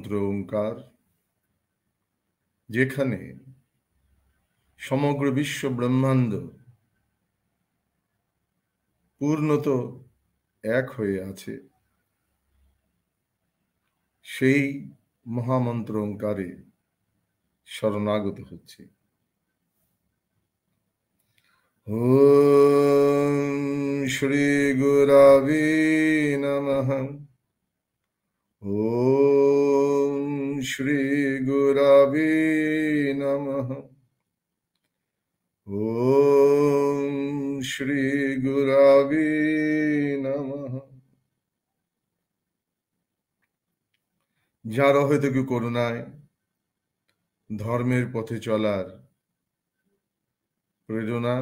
মহামন্ত্র ওঙ্কার, যেখানে সমগ্র বিশ্ব ব্রহ্মাণ্ড পূর্ণত এক হয়ে আছে, সেই মহামন্ত্র ওঙ্কারে শরণাগত হচ্ছে। ওম শ্রী গুরবে নমঃ। ওম শ্রী গুরবে নমঃ। ওম শ্রী গুরবে নমঃ। যার অহেতুক করুণায় ধর্মের পথে চলার প্রেরণা,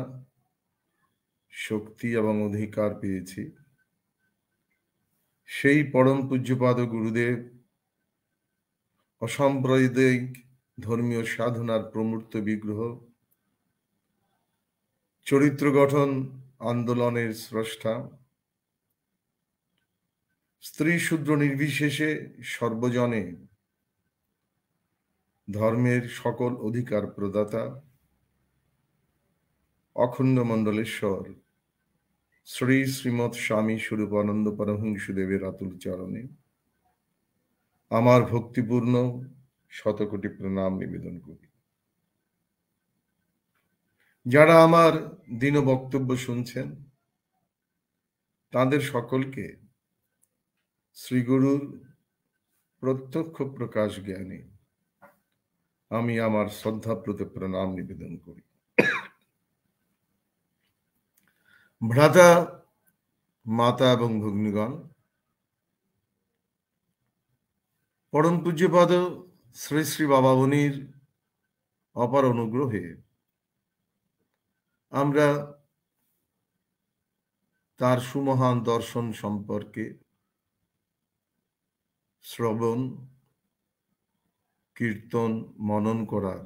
শক্তি এবং অধিকার পেয়েছি, সেই পরম পূজ্যপাদ গুরুদেব অসাম্প্রদায়িক ধর্মীয় সাধনার প্রমূর্ত বিগ্রহ, চরিত্র গঠন আন্দোলনের স্রষ্টা, স্ত্রী শূদ্র নির্বিশেষে সর্বজনে ধর্মের সকল অধিকার প্রদাতা, অখণ্ড মণ্ডলেশ্বর শ্রী শ্রীমৎ স্বামী স্বরূপানন্দ পরমহংসদেবের আতুল চরণে আমার ভক্তিপূর্ণ শতকোটি প্রণাম নিবেদন করি। যারা আমার দীন বক্তব্য শুনছেন, তাদের সকলকে শ্রীগুরুর প্রত্যক্ষ প্রকাশ জ্ঞানে আমি আমার শ্রদ্ধাপ্রত প্রণাম নিবেদন করি। ভ্রাতা, মাতা এবং ভগ্নীগণ, পরম পূজ্যপাদ শ্রী শ্রী বাবা মুনির অপার অনুগ্রহে আমরা তার সুমহান দর্শন সম্পর্কে শ্রবণ, কীর্তন, মনন করার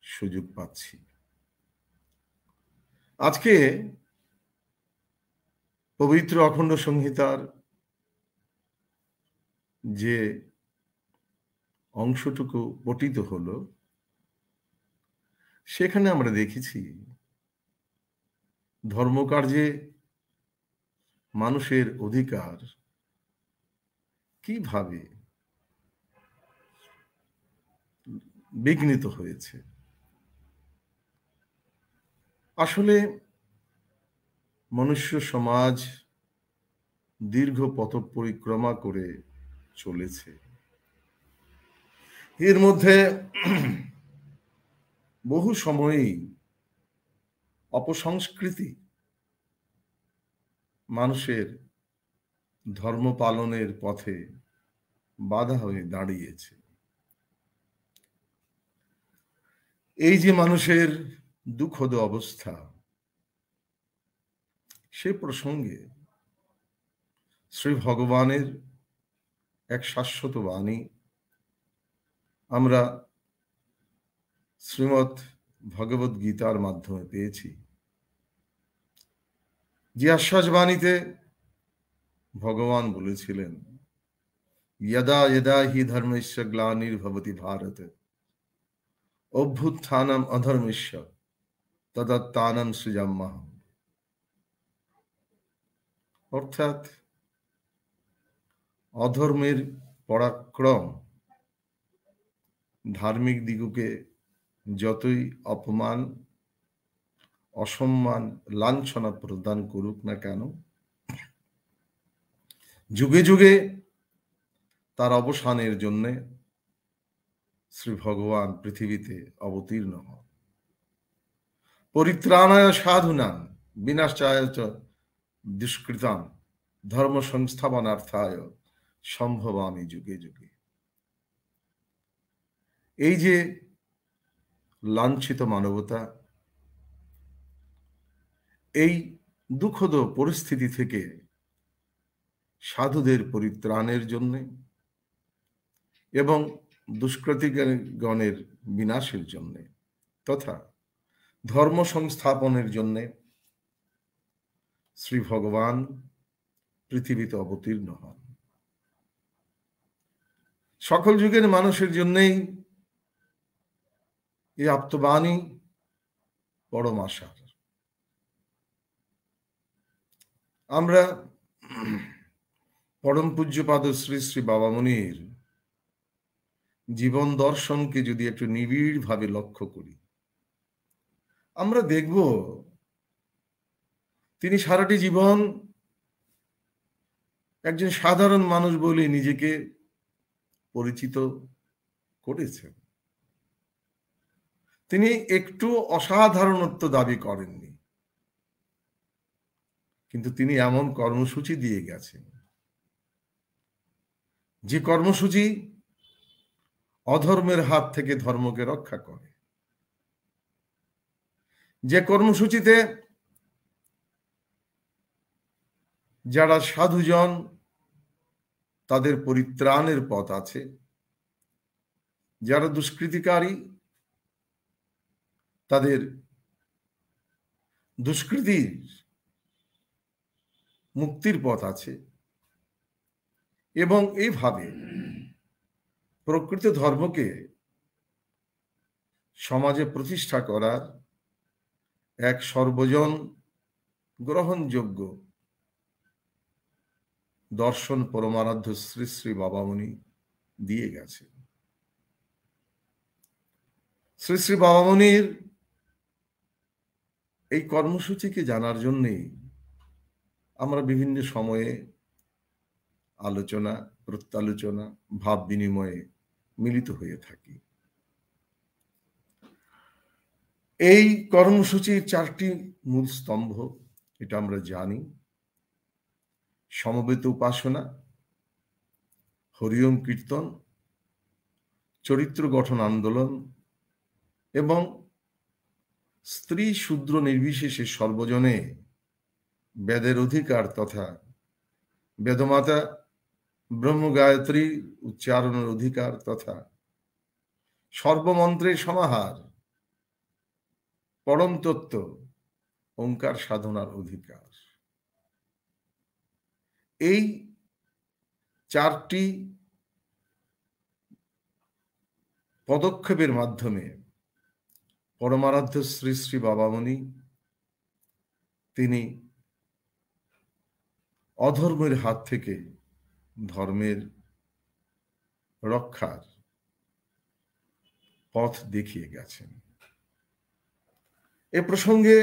সুযোগ পাচ্ছি। আজকে পবিত্র অখণ্ড সংহিতার যে অংশটুকু পঠিত হলো, সেখানে আমরা দেখেছি ধর্মকার্যে মানুষের অধিকার কিভাবে বিঘ্নিত হয়েছে। আসলে মনুষ্য সমাজ দীর্ঘ পথ পরিক্রমা করে চলেছে। এর মধ্যে বহু সময়ই অপসংস্কৃতি মানুষের ধর্ম পালনের পথে বাধা হয়ে দাঁড়িয়েছে। এই যে মানুষের দুঃখদ অবস্থা, সে প্রসঙ্গে শ্রী ভগবানের এক শাশ্বত বাণী আমরা শ্রীমৎ ভগবদ গীতার মাধ্যমে পেয়েছি, যে আশ্বাস বাণীতে ভগবান বলেছিলেন, यदा यदा हि धर्मस्य ग्लानिर्भवति भारत অভ্যুত্থানম অধর্মস্য তদাত্মানম সৃজাম্যহম। অর্থাৎ অধর্মের পরাক্রম ধার্মিক দিগকে যতই অপমান, অসম্মান, লাঞ্ছনা প্রদান করুক না কেন, যুগে যুগে তার অবসানের জন্য শ্রী ভগবান পৃথিবীতে অবতীর্ণ হন। পরিত্রাণায় সাধুনাং বিনাশায় চ দুষ্কৃতাং ধর্ম সংস্থাপনার্থায় সম্ভবামি যুগে যুগে। এই যে লাঞ্ছিত মানবতা, এই দুঃখদ পরিস্থিতি থেকে সাধুদের পরিত্রাণের জন্য এবং দুষ্কৃতিগণের বিনাশের জন্য তথা ধর্ম সংস্থাপনের জন্য শ্রী ভগবান পৃথিবীতে অবতীর্ণ হন। সকল যুগের মানুষের জন্যই এই আপ্তবাণী পরম আশার। আমরা পরম পূজ্যপাদ শ্রী শ্রী বাবামণির জীবন দর্শনকে যদি একটু নিবিড়ভাবে লক্ষ্য করি, আমরা দেখব তিনি সারাটি জীবন একজন সাধারণ মানুষ বলে নিজেকে পরিচিত করেছেন। তিনি একটু অসাধারণত্ব দাবি করেননি, কিন্তু তিনি এমন কর্মসূচি দিয়ে গেছেন যে কর্মসূচি অধর্মের হাত থেকে ধর্মকে রক্ষা করে, যে কর্মসূচিতে যারা সাধুজন তাদের পরিত্রাণের পথ আছে, যারা দুষ্কৃতিকারী তাদের দুষ্কৃতির মুক্তির পথ আছে, এবং এইভাবে প্রকৃত ধর্মকে সমাজে প্রতিষ্ঠা করার এক সর্বজন গ্রহণযোগ্য দর্শন পরমারাধ্য শ্রী শ্রী বাবামণি দিয়ে গেছে। শ্রী শ্রী বাবামণির এই কর্মসূচিকে জানার জন্যেই আমরা বিভিন্ন সময়ে আলোচনা, প্রত্যালোচনা, ভাব বিনিময়ে মিলিত হয়ে থাকি। এই কর্মসূচির 4টি মূল স্তম্ভ, এটা আমরা জানি: সমবেত উপাসনা, হরিওম কীর্তন, চরিত্র গঠন আন্দোলন এবং স্ত্রী শূদ্র নির্বিশেষে সর্বজনে বেদের অধিকার তথা বেদমাতা ব্রহ্ম গায়ত্রী উচ্চারণের অধিকার তথা সর্বমন্ত্রের সমাহার পরম তত্ত্ব ওঙ্কার সাধনার অধিকার। এই 4টি পদক্ষেপের মাধ্যমে পরমারাধ্য শ্রী শ্রী বাবামণি তিনি অধর্মের হাত থেকে ধর্মের রক্ষার পথ দেখিয়ে গেছেন। এ প্রসঙ্গে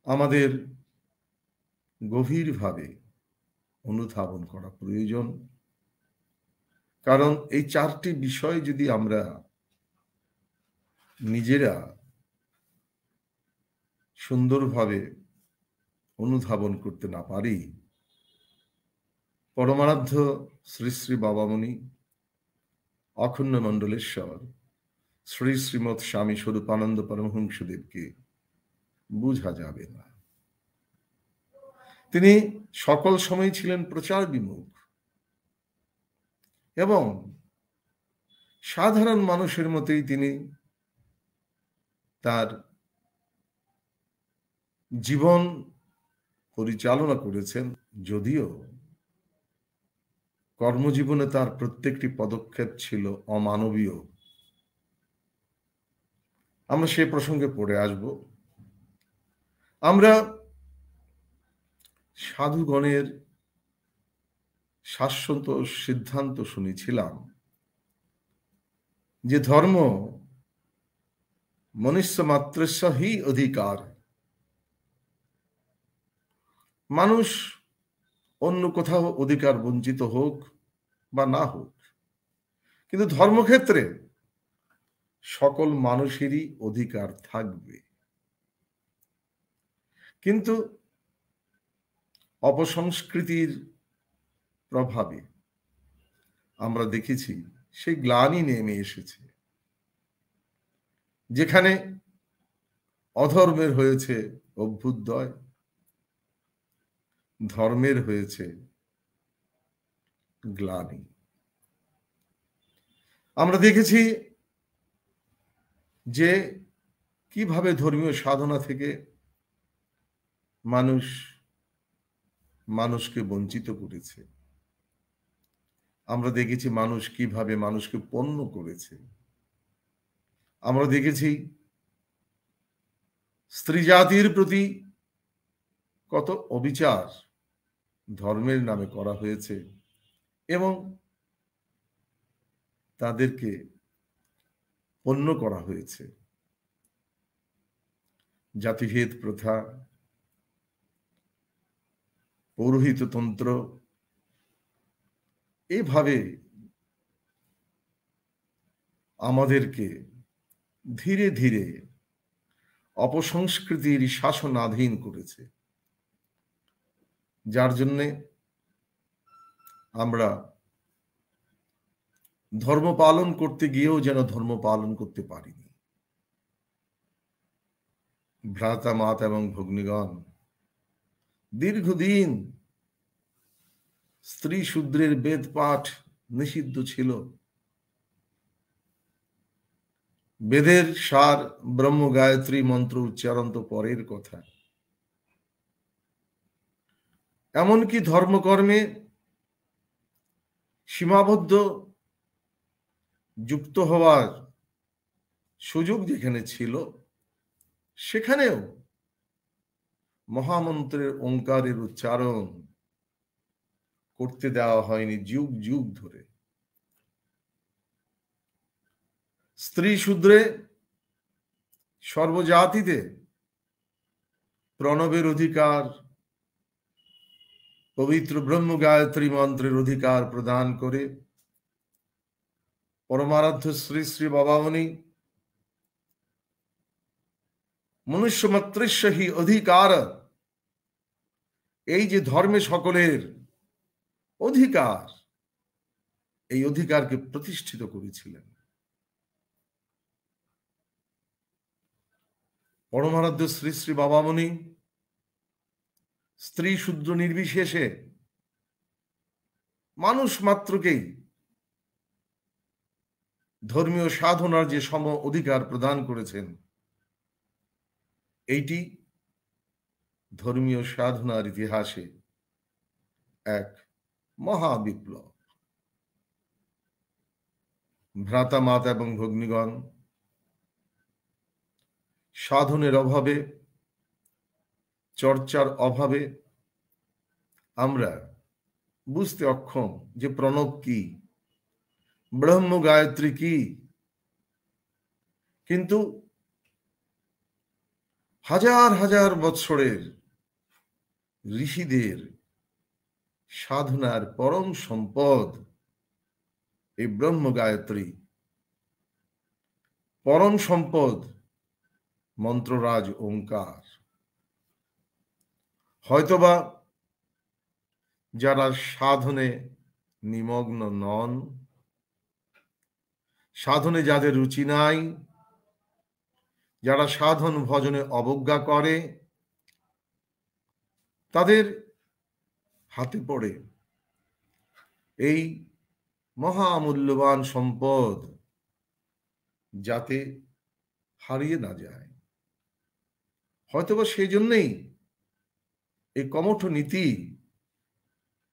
আমাদের গভীরভাবে অনুধাবন করা প্রয়োজন, কারণ এই 4টি বিষয় যদি আমরা নিজেরা সুন্দরভাবে অনুধাবন করতে না পারি, পরমারাধ্য শ্রী শ্রী বাবামণি অখণ্ড মণ্ডলেশ্বর শ্রী শ্রীমৎ স্বামী স্বরূপানন্দ পরমহংসদেবকে বুঝা যাবে না। তিনি সকল সময় ছিলেন প্রচার বিমুখ এবং সাধারণ মানুষের মতোই তিনি তার জীবন পরিচালনা করেছেন, যদিও কর্মজীবনে তার প্রত্যেকটি পদক্ষেপ ছিল অমানবীয়। আমরা সে প্রসঙ্গে পড়ে আসব। আমরা সাধুগণের শাশ্বত সিদ্ধান্ত শুনেছিলাম যে ধর্ম মনুষ্য মাত্রস্য হি অধিকার। মানুষ অন্য কোথাও অধিকার বঞ্চিত হোক বা না হোক, কিন্তু ধর্মক্ষেত্রে সকল মানুষেরই অধিকার থাকবে। কিন্তু অপসংস্কৃতির প্রভাবে আমরা দেখেছি সেই গ্লানি নেমে এসেছে, যেখানে অধর্মের হয়েছে অভ্যুদয়, ধর্মের হয়েছে গ্লানি। আমরা দেখেছি যে কিভাবে ধর্মীয় সাধনা থেকে মানুষকে বঞ্চিত করেছে। আমরা দেখেছি মানুষ কিভাবে মানুষকে পণ্য করেছে। আমরা দেখেছি স্ত্রী জাতির প্রতি কত অবিচার ধর্মের নামে করা হয়েছে এবং তাদেরকে পণ্য করা হয়েছে। জাতিভেদ প্রথা, পৌরোহিততন্ত্র, এভাবে আমাদেরকে ধীরে ধীরে অপসংস্কৃতির শাসনাধীন করেছে, যার জন্যে আমরা ধর্ম পালন করতে গিয়েও যেন ধর্ম পালন করতে পারিনি। ভ্রাতা মাতা এবং ভগ্নীগণ, দীর্ঘদিন স্ত্রী শূদ্রের বেদ পাঠ নিষিদ্ধ ছিল। বেদের সার ব্রহ্ম গায়ত্রী মন্ত্র উচ্চারণ তো পরের কথা, এমনকি ধর্মকর্মে সীমাবদ্ধ যুক্ত হওয়ার সুযোগ যেখানে ছিল, সেখানেও মহামন্ত্রের ওঙ্কারের উচ্চারণ করতে দেওয়া হয়নি যুগ যুগ ধরে। স্ত্রী শূদ্রে সর্বজাতিতে প্রণবের অধিকার, পবিত্র ব্রহ্ম গায়ত্রী মন্ত্রের অধিকার প্রদান করে পরমারাধ্য শ্রী শ্রী বাবামণি মনুষ্য মাত্রস্য হি অধিকার, এই যে ধর্মে সকলের অধিকার, এই অধিকারকে প্রতিষ্ঠিত করেছিলেন। পরমারাধ্য শ্রী শ্রী বাবামণি স্ত্রী শূদ্র নির্বিশেষে মানুষ মাত্রকেই ধর্মীয় সাধনার যে সম অধিকার প্রদান করেছেন, এইটি ধর্মীয় সাধনার ইতিহাসে এক মহাবিপ্লব। ভ্রাতা মাতা এবং ভগ্নীগণ, সাধনের অভাবে, চর্চার অভাবে আমরা বুঝতে অক্ষম যে প্রণব কি, ব্রহ্ম গায়ত্রী কি। কিন্তু হাজার হাজার বৎসরের ঋষিদের সাধনার পরম সম্পদ এই ব্রহ্ম গায়ত্রী, পরম সম্পদ মন্ত্ররাজ ওঙ্কার। হয়তোবা যারা সাধনে নিমগ্ন নন, সাধনে যাদের রুচি নাই, যারা সাধন ভজনে অবজ্ঞা করে, তাদের হাতে পড়ে এই মহামূল্যবান সম্পদ যাতে হারিয়ে না যায়। হয়তোবা সেই জন্যই এই কমঠ নীতি,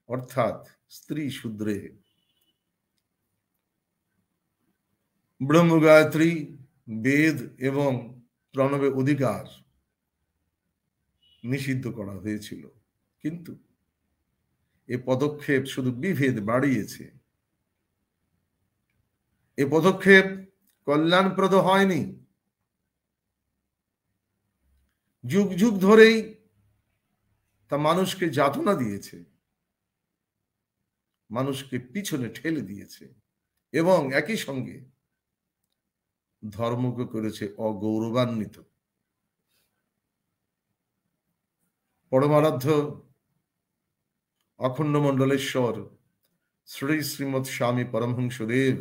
অর্থাৎ স্ত্রী শূদ্রে ব্রহ্ম গায়ত্রী, বেদ এবং প্রণবে অধিকার নিষিদ্ধ করা হয়েছিল। কিন্তু এ পদক্ষেপ শুধু বিভেদ বাড়িয়েছে, এ পদক্ষেপ কল্যাণপ্রদ হয়নি। যুগ যুগ ধরেই তা মানুষকে যাতনা দিয়েছে, মানুষকে পিছনে ঠেলে দিয়েছে এবং একই সঙ্গে ধর্মকে করেছে অগৌরবান্বিত। পরমারাধ্য অখণ্ড মণ্ডলেশ্বর শ্রী শ্রীমৎ স্বামী পরমহংসদেব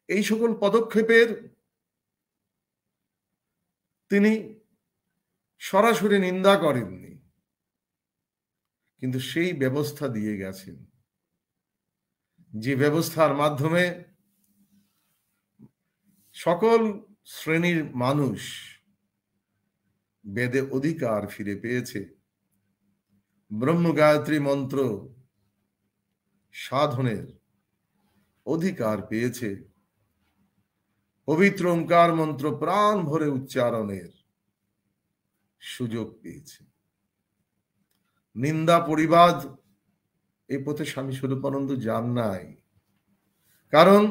এই সকল পদক্ষেপের তিনি সরাসরি নিন্দা করেননি, কিন্তু সেই ব্যবস্থা দিয়ে গেছেন, যে ব্যবস্থার মাধ্যমে সকল শ্রেণীর মানুষ বেদে অধিকার ফিরে পেয়েছে। ব্রহ্ম গায়ত্রী মন্ত্র সাধনের অধিকার পেয়েছে, পবিত্র ওঙ্কার মন্ত্র প্রাণ ভরে উচ্চারণের সুযোগ পেয়েছে। নিন্দা পরিবাদ এই পথে স্বামী স্বরূপানন্দ যান নাই, কারণ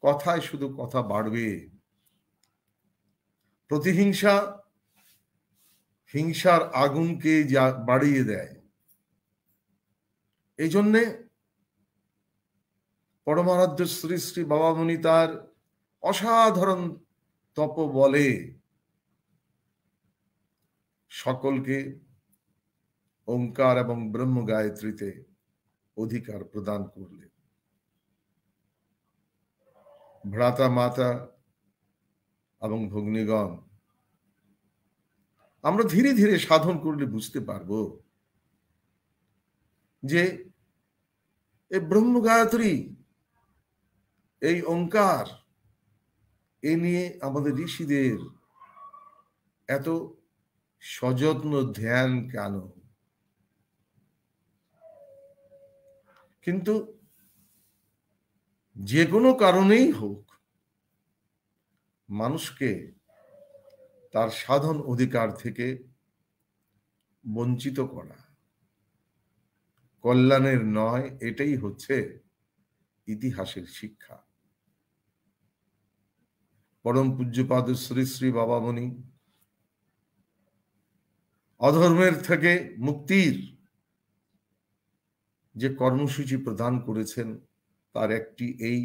কথায় শুধু কথা বাড়বে। প্রতিহিংসা হিংসার আগুনকে বাড়িয়ে দেয়। এই জন্যে পরমারাধ্য শ্রী শ্রী বাবামণি তার অসাধারণ তপবলে সকলকে ওঙ্কার এবং ব্রহ্ম গায়ত্রীতে অধিকার প্রদান করলেন। ভ্রাতা মাতা এবং ভগ্নীগণ, আমরা ধীরে ধীরে সাধন করলে বুঝতে পারবো যে এই ব্রহ্ম গায়ত্রী, এই ওঙ্কার, এ নিয়ে আমাদের ঋষিদের এত সযত্ন ধ্যান কেন? কিন্তু যে কোনো কারণেই হোক, মানুষকে তার সাধন অধিকার থেকে বঞ্চিত করা কল্যাণের নয়। এটাই হচ্ছে ইতিহাসের শিক্ষা। পরম পূজ্যপাদ শ্রী শ্রী বাবামণি অধর্মের থেকে মুক্তির যে কর্মসূচি প্রদান করেছেন, তার একটি এই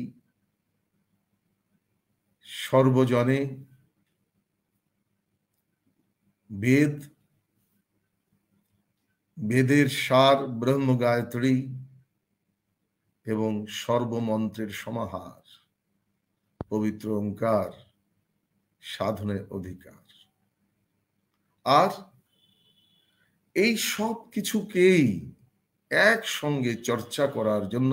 সর্বজনে বেদ, বেদের সার ব্রহ্ম গায়ত্রী এবং সর্বমন্ত্রের সমাহার পবিত্র ওঙ্কার সাধনের অধিকার। আর এই সব কিছুকেই একসঙ্গে চর্চা করার জন্য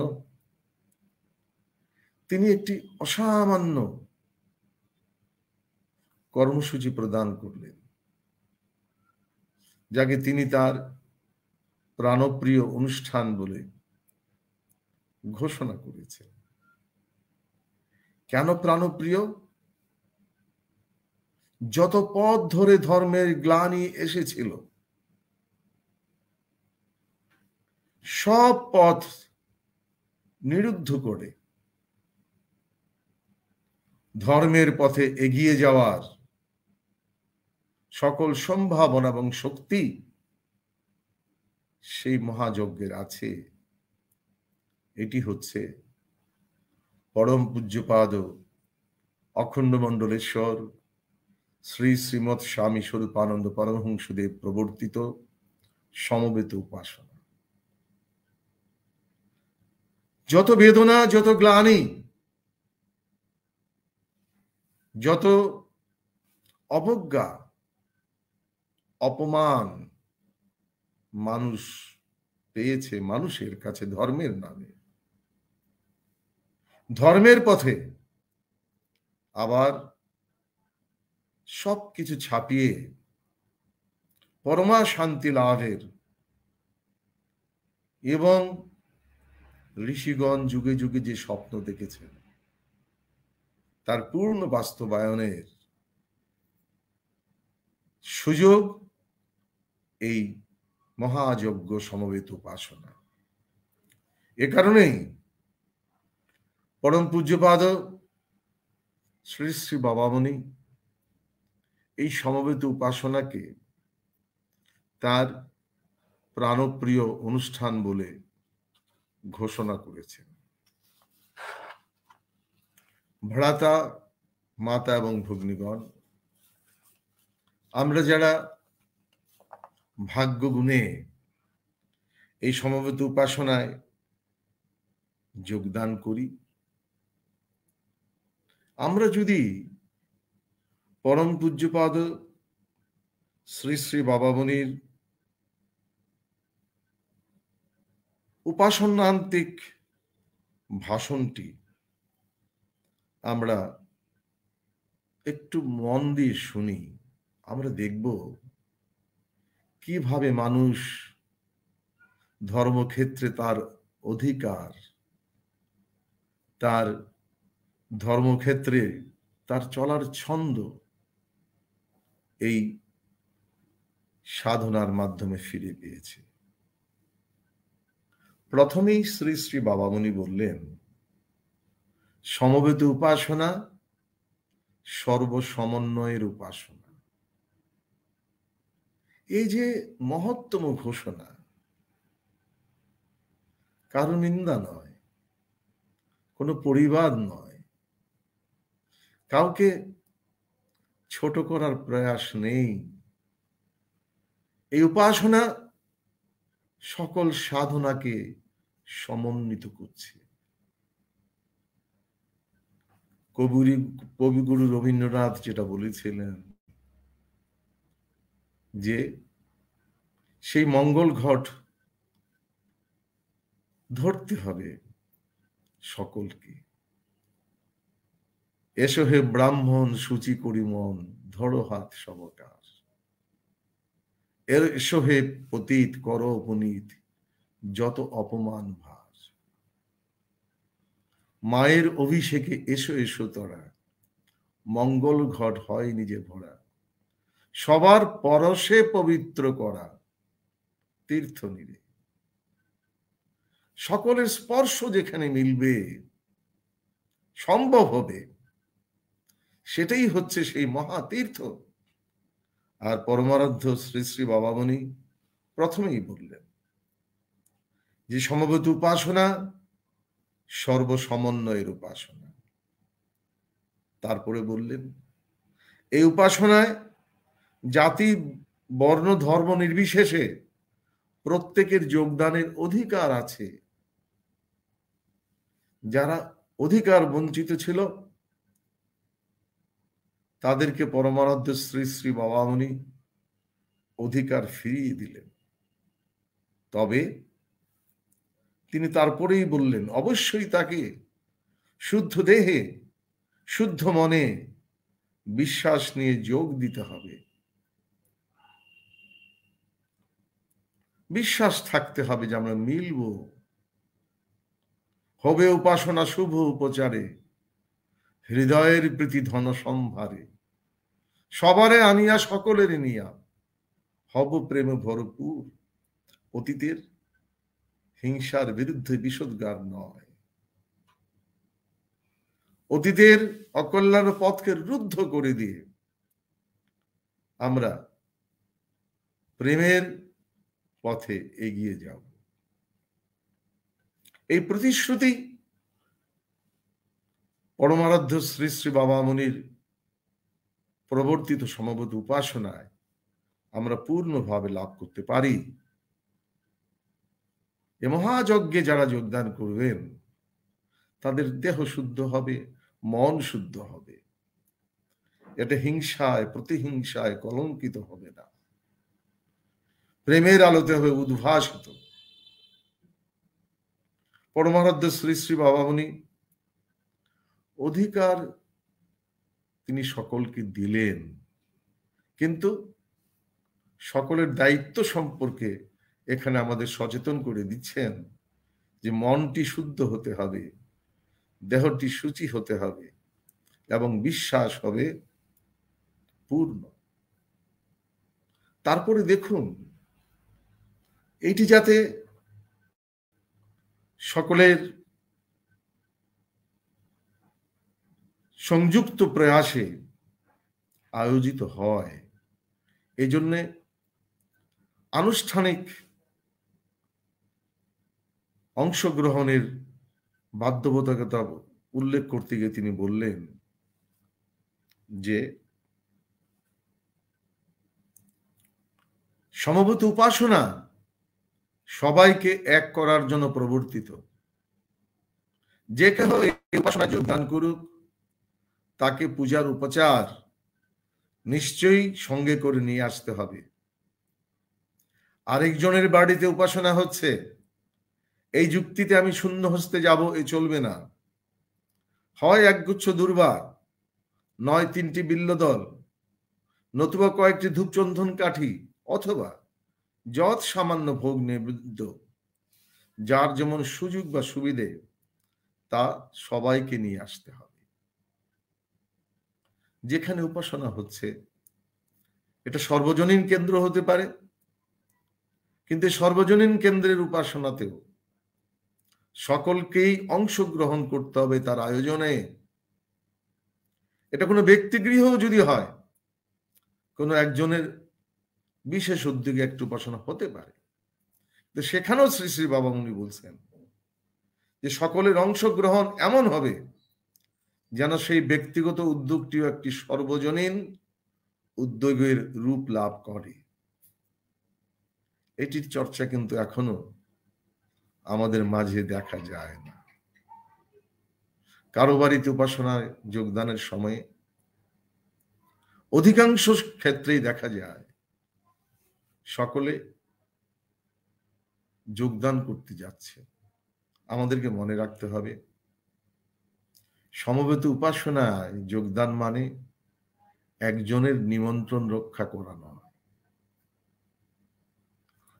তিনি একটি অসামান্য কর্মসূচি প্রদান করলেন, যাকে তিনি তার প্রাণপ্রিয় অনুষ্ঠান বলে ঘোষণা করেছেন। কেন প্রাণপ্রিয়? যত পথ ধরে ধর্মের গ্লানি এসেছিল, সব পথ নিরুদ্ধ করে ধর্মের পথে এগিয়ে যাওয়ার সকল সম্ভাবনা এবং শক্তি সেই মহাযজ্ঞের আছে। এটি হচ্ছে পরম পূজ্যপাদ অখণ্ড মণ্ডলেশ্বর শ্রী শ্রীমৎ স্বামী স্বরূপানন্দ পরমহংসদেব প্রবর্তিত সমবেত উপাসনা। যত বেদনা, যত গ্লানি, যত অবজ্ঞা, অপমান মানুষ পেয়েছে মানুষের কাছে ধর্মের নামে, ধর্মের পথে আবার সবকিছু ছাপিয়ে পরমা শান্তি লাভের এবং ঋষিগণ যুগে যুগে যে স্বপ্ন দেখেছেন, তার পূর্ণ বাস্তবায়নের সুযোগ এই মহাযজ্ঞ সমবেত উপাসনা। এ কারণেই পরম পূজ্যপাদ শ্রী শ্রী বাবামণি এই সমবেত উপাসনাকে তার প্রাণপ্রিয় অনুষ্ঠান বলে ঘোষণা করেছেন। ভ্রাতা মাতা এবং ভগ্নীগণ, আমরা যারা ভাগ্য গুণে এই সমবেত উপাসনায় যোগদান করি, আমরা যদি পরম পূজ্যপাদ শ্রী শ্রী বাবামণির উপাসনান্তিক ভাষণটি আমরা একটু মন দিয়ে শুনি, আমরা দেখব কিভাবে মানুষ ধর্মক্ষেত্রে তার অধিকার, তার ধর্মক্ষেত্রে তার চলার ছন্দ এই সাধনার মাধ্যমে ফিরে পেয়েছে। প্রথমেই শ্রী শ্রী বাবামণি বললেন, সমবেত উপাসনা সর্বসমন্বয়ের উপাসনা। এই যে মহত্তম ঘোষণা, কারো নিন্দা নয়, কোনো পরিবাদ নয়, কাউকে ছোট করার প্রয়াস নেই। এই উপাসনা সকল সাধনাকে সমন্বিত করছে। কবিগুরু রবীন্দ্রনাথ যেটা বলেছিলেন যে সেই মঙ্গল ঘট ধরতে হবে সকলকে। এসো হে ব্রাহ্মণ সূচি করি মন, ধরো হাত সবকার। এসো হে পতিত কর পুনীত, যত অপমান ভার। মায়ের অভিষেকে এসো এসো তোরা, মঙ্গল ঘট হয় নিজে ভরা। সবার পরশে পবিত্র করা, তীর্থ নিরে। সকলের স্পর্শ যেখানে মিলবে, সম্ভব হবে, সেটাই হচ্ছে সেই মহাতীর্থ। আর পরমারাধ্য শ্রী শ্রী বাবামণি প্রথমেই বললেন যে সমবেত উপাসনা সর্বসমন্বয়ের উপাসনা। তারপরে বললেন এই উপাসনায় জাতি বর্ণ ধর্ম নির্বিশেষে প্রত্যেকের যোগদানের অধিকার আছে। যারা অধিকার বঞ্চিত ছিল তাদেরকে পরমারাধ্য শ্রী শ্রী বাবামণি অধিকার ফিরিয়ে দিলেন। তবে তিনি তারপরেই বললেন অবশ্যই তাকে শুদ্ধ দেহে শুদ্ধ মনে বিশ্বাস নিয়ে যোগ দিতে হবে। বিশ্বাস থাকতে হবে যে আমরা মিলব, হবে উপাসনা শুভ উপচারে, হৃদয়ের প্রীতি ধন সম্ভারে। সবারে আনিয়া সকলের নিয়া, হব প্রেমে ভরপুর। অতীতের হিংসার বিরুদ্ধে বিষোদ্গার নয়, অতীতের অকল্যাণ পথকে রুদ্ধ করে দিয়ে আমরা প্রেমের পথে এগিয়ে যাব। এই প্রতিশ্রুতি পরমারাধ্য শ্রী শ্রী বাবামণির প্রবর্তিত সমবেত উপাসনায় আমরা পূর্ণভাবে লাভ করতে পারি। এ মহাযজ্ঞে যারা যোগদান করবেন তাদের দেহ শুদ্ধ হবে, মন শুদ্ধ হবে। এটা হিংসায় প্রতিহিংসায় কলঙ্কিত হবে না, প্রেমের আলোতে হবে উদ্ভাসিত। পরমারাধ্য শ্রী শ্রী বাবামণি অধিকার তিনি সকলকে দিলেন, কিন্তু সকলের দায়িত্ব সম্পর্কে এখানে আমাদের সচেতন করে দিচ্ছেন যে মনটি শুদ্ধ হতে হবে, দেহটি শুচি হতে হবে এবং বিশ্বাস হবে পূর্ণ। তারপরে দেখুন এইটি যাতে সকলের সংযুক্ত প্রয়াসে আয়োজিত হয়, এই জন্যে আনুষ্ঠানিক অংশগ্রহণের বাধ্যবাধকতা উল্লেখ করতে গিয়ে তিনি বললেন যে সমবেত উপাসনা সবাইকে এক করার জন্য প্রবর্তিত। যে কেউ এই উপাসনায় যোগদান করুক তাকে পূজার উপচার নিশ্চয়ই সঙ্গে করে নিয়ে আসতে হবে। আরেকজনের বাড়িতে উপাসনা হচ্ছে, এই যুক্তিতে আমি শূন্য হস্তে যাব এ চলবে না। হয় একগুচ্ছ দুর্বা, নয় 3টি বিল্লদল, নতুবা কয়েকটি ধূপচন্দন কাঠি, অথবা যৎ সামান্য ভোগ নিবেদ্য যার যেমন সুযোগ বা সুবিধে তা সবাইকে নিয়ে আসতে হবে। যেখানে উপাসনা হচ্ছে এটা সর্বজনীন কেন্দ্র হতে পারে, কিন্তু সর্বজনীন কেন্দ্রের উপাসনাতেও সকলকেই অংশগ্রহণ করতে হবে তার আয়োজনে। এটা কোনো ব্যক্তিগৃহ যদি হয়, কোনো একজনের বিশেষ উদ্যোগে একটু উপাসনা হতে পারে, তো সেখানেও শ্রী শ্রী বাবামুনি বলছেন যে সকলের অংশগ্রহণ এমন হবে যেন সেই ব্যক্তিগত উদ্যোগটিও একটি সর্বজনীন উদ্যোগের রূপ লাভ করে। এটির চর্চা কিন্তু এখনো আমাদের মাঝে দেখা যায় না। কারো বাড়িতে উপাসনায় যোগদানের সময়ে অধিকাংশ ক্ষেত্রেই দেখা যায় সকলে যোগদান করতে যাচ্ছে। আমাদেরকে মনে রাখতে হবে সমবেত উপাসনায় যোগদান মানে একজনের নিমন্ত্রণ রক্ষা করা নয়।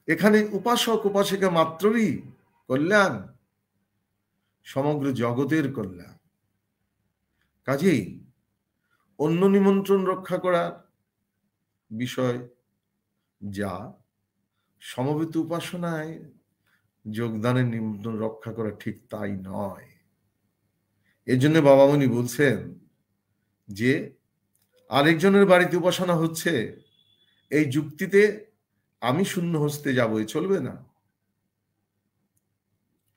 এখানে উপাসক উপাসিকা মাত্রই কল্যাণ, সমগ্র জগতের কল্যাণ। কাজেই অন্য নিমন্ত্রণ রক্ষা করার বিষয় যা, সমবেত উপাসনায় যোগদানের নিমন্ত্রণ রক্ষা করা ঠিক তাই নয়। এর জন্য বাবামুনি বলছেন যে আরেকজনের বাড়িতে উপাসনা হচ্ছে এই যুক্তিতে আমি শূন্য হস্তে যাবো, চলবে না।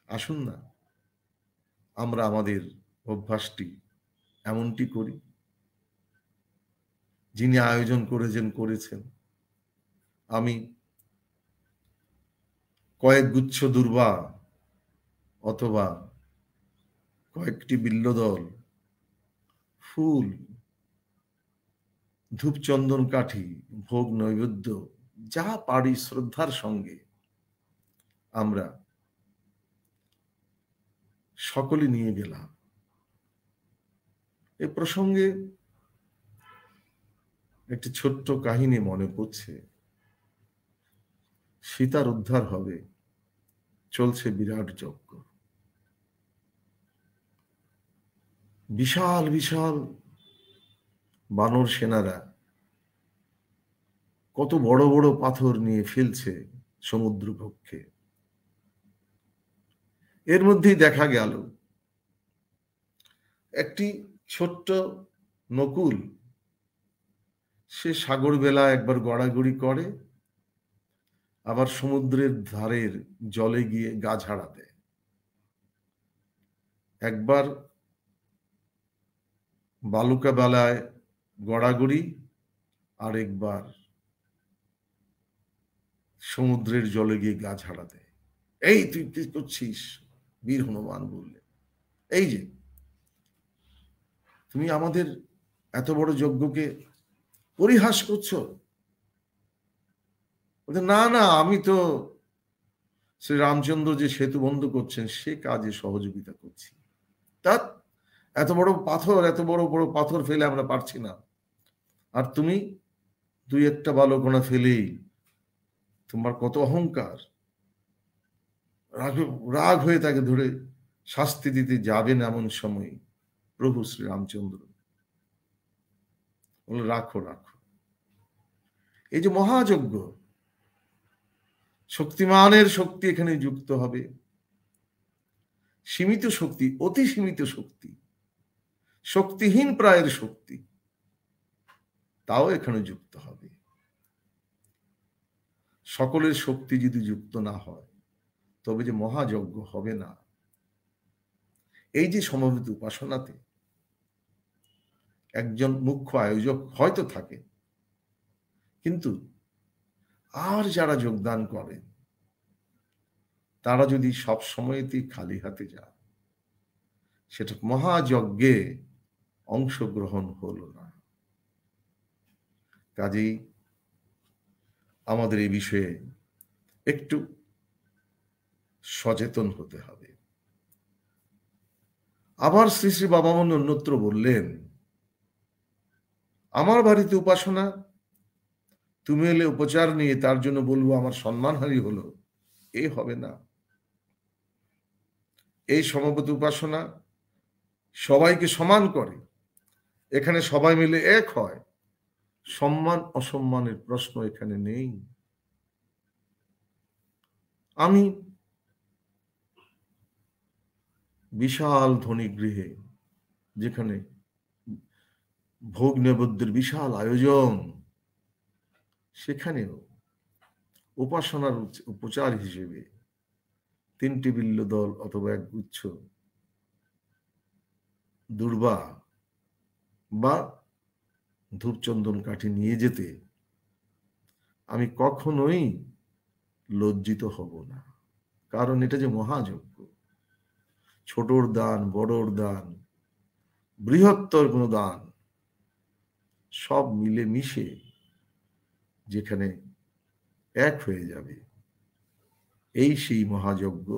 আসুন না আমরা আমাদের অভ্যাসটি এমনটি করি, যিনি আয়োজন করেছেন আমি কয়েক গুচ্ছ দূর্বা অথবা কয়েকটি বিল্বদল, ফুল, ধূপ, চন্দন কাঠি, ভোগ নৈবেদ্য যা পারি শ্রদ্ধার সঙ্গে আমরা সকলে নিয়ে গেলাম। এ প্রসঙ্গে একটি ছোট্ট কাহিনী মনে পড়ছে। সীতার উদ্ধার হবে, চলছে বিরাট যজ্ঞ। বিশাল বিশাল বানর সেনারা কত বড় বড় পাথর নিয়ে ফেলছে সমুদ্র পক্ষে। এর মধ্যেই দেখা গেল একটি ছোট্ট নকুল, সে সাগর বেলা একবার গড়াগড়ি করে, আবার সমুদ্রের ধারের জলে গিয়ে গা ঝাড়া দেয়। একবার বালুকা বেলায় গড়াগড়ি, আরেকবার সমুদ্রের জলে গিয়ে গা ঝাড়া দেয়। এই তুই কি করছিস? বীর হনুমান বললে, এই যে তুমি আমাদের এত বড় যজ্ঞকে পরিহাস করছো। না না, আমি তো শ্রী রামচন্দ্র যে সেতু বন্ধ করছেন সে কাজে সহযোগিতা করছি। তা এত বড় বড় পাথর ফেলে আমরা পারছি না, আর তুমি দুই একটা বালকণা ফেলেই তোমার কত অহংকার। রাগ হয়ে তাকে ধরে শাস্তি দিতে যাবেন এমন সময় প্রভু শ্রী রামচন্দ্র বলল, রাখো রাখো। এই যে মহাযজ্ঞ, শক্তিমানের শক্তি এখানে যুক্ত হবে, সীমিত শক্তি, অতি সীমিত শক্তি, শক্তিহীন প্রায়ের শক্তি, তাও এখানে যুক্ত হবে। সকলের শক্তি যদি যুক্ত না হয় তবে যে মহাযজ্ঞ হবে না। এই যে সমবেত উপাসনাতে একজন মুখ্য আয়োজক হয়তো থাকে, কিন্তু আর যারা যোগদান করেন তারা যদি সব সময়তেই খালি হাতে যায়, সেটা মহাযজ্ঞে অংশগ্রহণ হলো না। কাজেই আমাদের এই বিষয়ে একটু সচেতন হতে হবে। আবার শ্রী শ্রী বাবামুনি অন্যত্র বললেন, আমার বাড়িতে উপাসনা, তুমি এলে উপচার নিয়ে, তার জন্য বলবো আমার সম্মানহানি হলো, এ হবে না। এই সমবেত উপাসনা সবাইকে সমান করে, এখানে সবাই মিলে এক হয়, সম্মান অসম্মানের প্রশ্ন এখানে নেই। আমি বিশাল ধনী গৃহে, যেখানে ভোগ নৈবেদ্যের বিশাল আয়োজন, সেখানেও উপাসনার উপচার হিসেবে 3টি বিল্ল দল অথবা এক গুচ্ছ দুর্বা বা ধূপচন্দন কাঠি নিয়ে যেতে আমি কখনোই লজ্জিত হব না, কারণ এটা যে মহাযজ্ঞ, ছোটর দান, বড়র দান, বৃহত্তর কোনো দান, সব মিলে মিশে যেখানে এক হয়ে যাবে, এই সেই মহাযজ্ঞ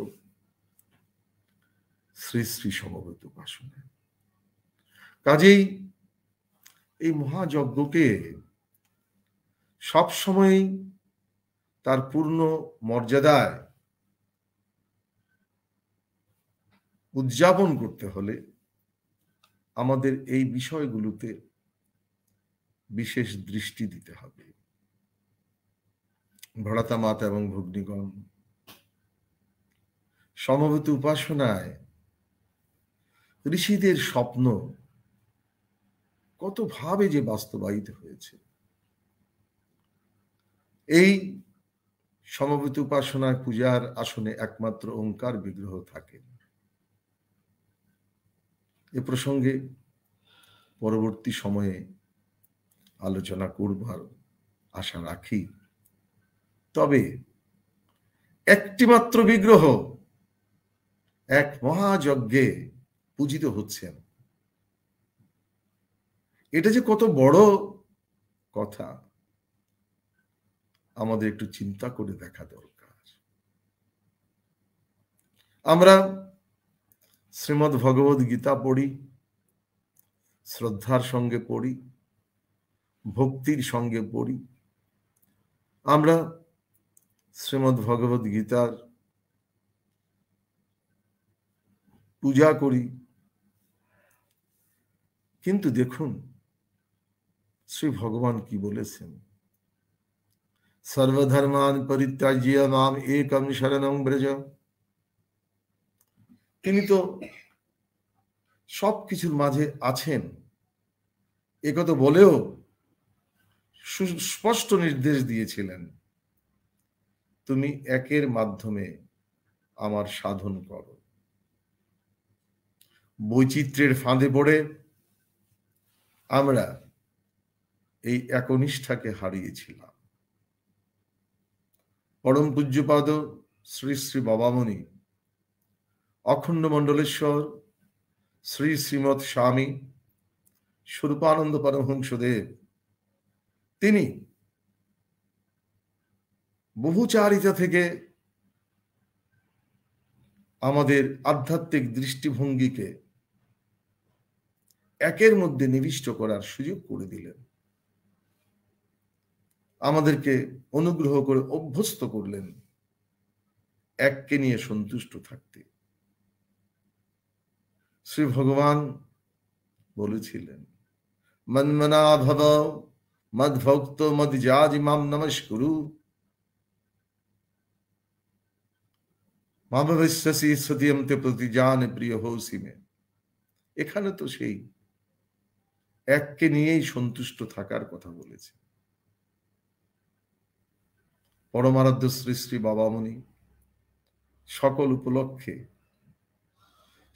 শ্রী শ্রী সমবেত উপাসনা। কাজেই এই মহাযজ্ঞকে সবসময় তার পূর্ণ মর্যাদায় উদযাপন করতে হলে আমাদের এই বিষয়গুলোতে বিশেষ দৃষ্টি দিতে হবে। ভ্রাতা মাতা এবং ভগ্নীগণ, সমবেত উপাসনায় ঋষিদের স্বপ্ন কত ভাবে যে বাস্তবায়িত হয়েছে। এই সমবেত উপাসনায় পূজার আসনে একমাত্র ওঙ্কার বিগ্রহ থাকে। এ প্রসঙ্গে পরবর্তী সময়ে আলোচনা করবার আশা রাখি। তবে একটি মাত্র বিগ্রহ এক মহাযজ্ঞে পূজিত হচ্ছেন, এটা যে কত বড় কথা আমাদের একটু চিন্তা করে দেখা দরকার। আমরা শ্রীমদ্ ভগবদ গীতা পড়ি, শ্রদ্ধার সঙ্গে পড়ি, ভক্তির সঙ্গে পড়ি। আমরা শ্রীমদ্ ভগবদ গীতার পূজা করি, কিন্তু দেখুন শ্রী ভগবান কি বলেছেন, সর্বধর্মান পরিত্যাজ্য মাম একম শরণং ব্রজ। তিনি তো সবকিছুর মাঝে আছেন, একথা বলেও সুস্পষ্ট নির্দেশ দিয়েছিলেন, তুমি একের মাধ্যমে আমার সাধন করো। বৈচিত্র্যের ফাঁদে পড়ে আমরা এই একনিষ্ঠাকে হারিয়েছিলাম। পরম পূজ্যপাদ শ্রী শ্রী বাবামণি অখণ্ড মণ্ডলেশ্বর শ্রী শ্রীমৎ স্বামী স্বরূপানন্দ পরমহংসদেব, তিনি বহুচারিতা থেকে আমাদের আধ্যাত্মিক দৃষ্টিভঙ্গিকে একের মধ্যে নিবিষ্ট করার সুযোগ করে দিলেন, আমাদেরকে অনুগ্রহ করে অভ্যস্ত করলেন এককে নিয়ে সন্তুষ্ট থাকতে। শ্রী ভগবান বলেছিলেন, মন্মনা ভব মদ্ভক্ত মদ্যাজি মাম নমস্কুরু মাম বিশ্বাসী সত্যমতে প্রতিজান প্রিয় হোসি মে। এখানে তো সেই এককে নিয়েই সন্তুষ্ট থাকার কথা বলেছে। পরমারাধ্য শ্রী শ্রী বাবামণি সকল উপলক্ষে,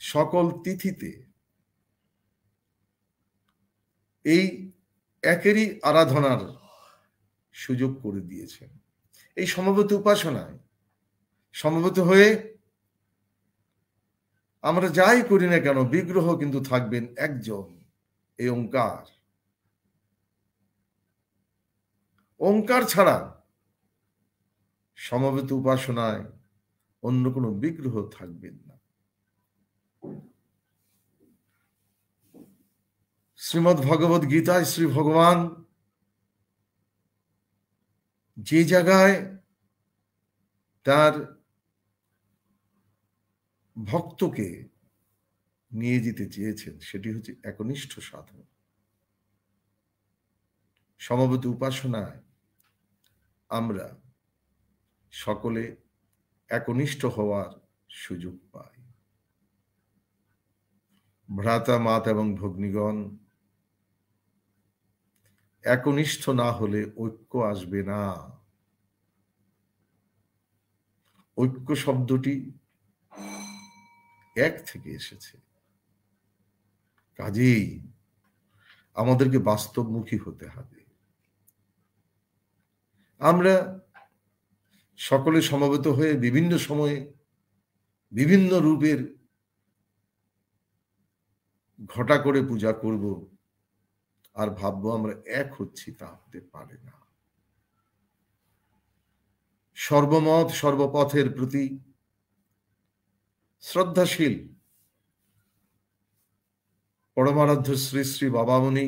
সকল তিথিতে এই একেরই আরাধনার সুযোগ করে দিয়েছেন। এই সমবেত উপাসনায় সমবেত হয়ে আমরা যাই করি না কেন, বিগ্রহ কিন্তু থাকবেন একজন, এই ওঙ্কার। ওঙ্কার ছাড়া সমবেত উপাসনায় অন্য কোনো বিগ্রহ থাকবেন না। শ্রীমদ্ ভগবদ গীতায় শ্রী ভগবান যে জায়গায় তার ভক্তকে নিয়ে যেতে চেয়েছেন, সেটি হচ্ছে একনিষ্ঠ সাধন। সমবেত উপাসনায় আমরা সকলে একনিষ্ঠ হওয়ার সুযোগ পাই। ভ্রাতা মাতা এবং ভগ্নীগণ, একনিষ্ঠ না হলে ঐক্য আসবে না। ঐক্য শব্দটি এক থেকে এসেছে, কাজেই আমাদেরকে বাস্তবমুখী হতে হবে। আমরা সকলে সমবেত হয়ে বিভিন্ন সময়ে বিভিন্ন রূপের ঘটা করে পূজা করব আর ভাববো আমরা এক হচ্ছি, তা হতে পারে না। সর্বমত সর্বপথের প্রতি শ্রদ্ধাশীল পরমারাধ্য শ্রী শ্রী বাবামণি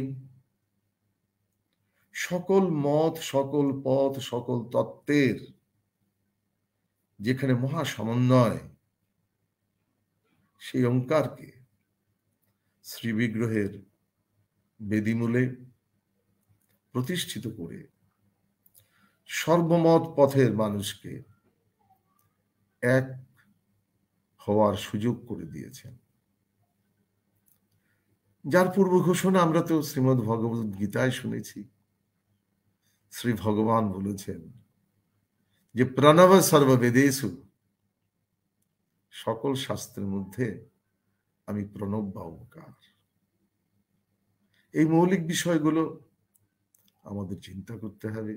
সকল মত, সকল পথ, সকল তত্ত্বের যেখানে মহা সমন্বয়, সেই ওঙ্কারকে শ্রী বিগ্রহের বেদিমূলে প্রতিষ্ঠিত করে সর্বমত পথের মানুষকে এক হওয়ার সুযোগ করে দিয়েছেন, যার পূর্ব ঘোষণা আমরা তো শ্রীমদ্ ভগবত গীতায় শুনেছি। শ্রী ভগবান বলেছেন যে প্রণব সর্ববেদেষু, সকল শাস্ত্রের মধ্যে আমি প্রণব বা ওঙ্কার। এই মৌলিক বিষয়গুলো আমাদের চিন্তা করতে হবে।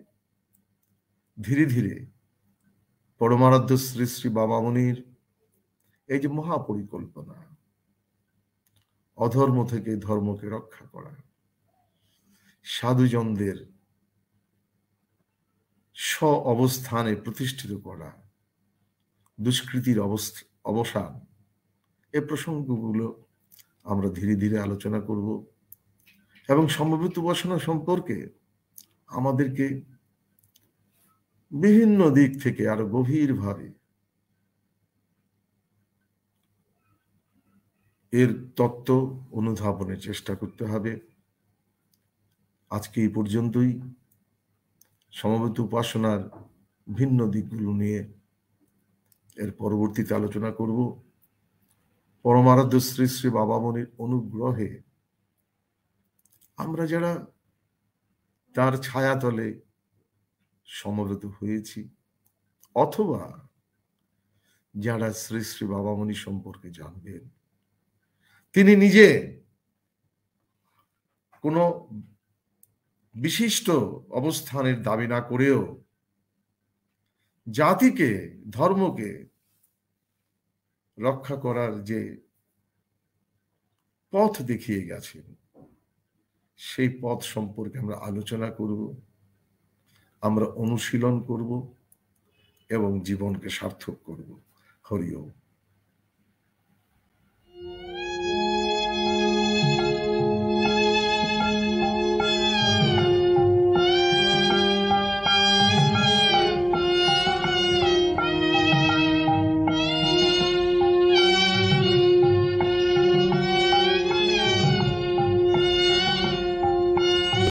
ধীরে ধীরে পরমারাধ্য শ্রী শ্রী বাবামণির এই যে মহাপরিকল্পনা, অধর্ম থেকে ধর্মকে রক্ষা করা, সাধুজনদের স্ব অবস্থানে প্রতিষ্ঠিত করা, দুষ্কৃতির অবসান, এ প্রসঙ্গগুলো আমরা ধীরে ধীরে আলোচনা করব এবং সমবেত উপাসনা সম্পর্কে আমাদেরকে বিভিন্ন দিক থেকে আরো গভীরভাবে এর তত্ত্ব অনুধাবনের চেষ্টা করতে হবে। আজকে এই পর্যন্তই। সমবেত উপাসনার ভিন্ন দিকগুলো নিয়ে এর পরবর্তীতে আলোচনা করব। পরমারাধ্য শ্রী শ্রী বাবামণির অনুগ্রহে আমরা যারা তার ছায়াতলে সমবেত হয়েছি, অথবা যারা শ্রী শ্রী বাবামণি সম্পর্কে জানবেন, তিনি নিজে কোনো বিশিষ্ট অবস্থানের দাবি না করেও জাতিকে, ধর্মকে রক্ষা করার যে পথ দেখিয়ে গেছেন, সেই পথ সম্পর্কে আমরা আলোচনা করব, আমরা অনুশীলন করব এবং জীবনকে সার্থক করব। হরি ওম।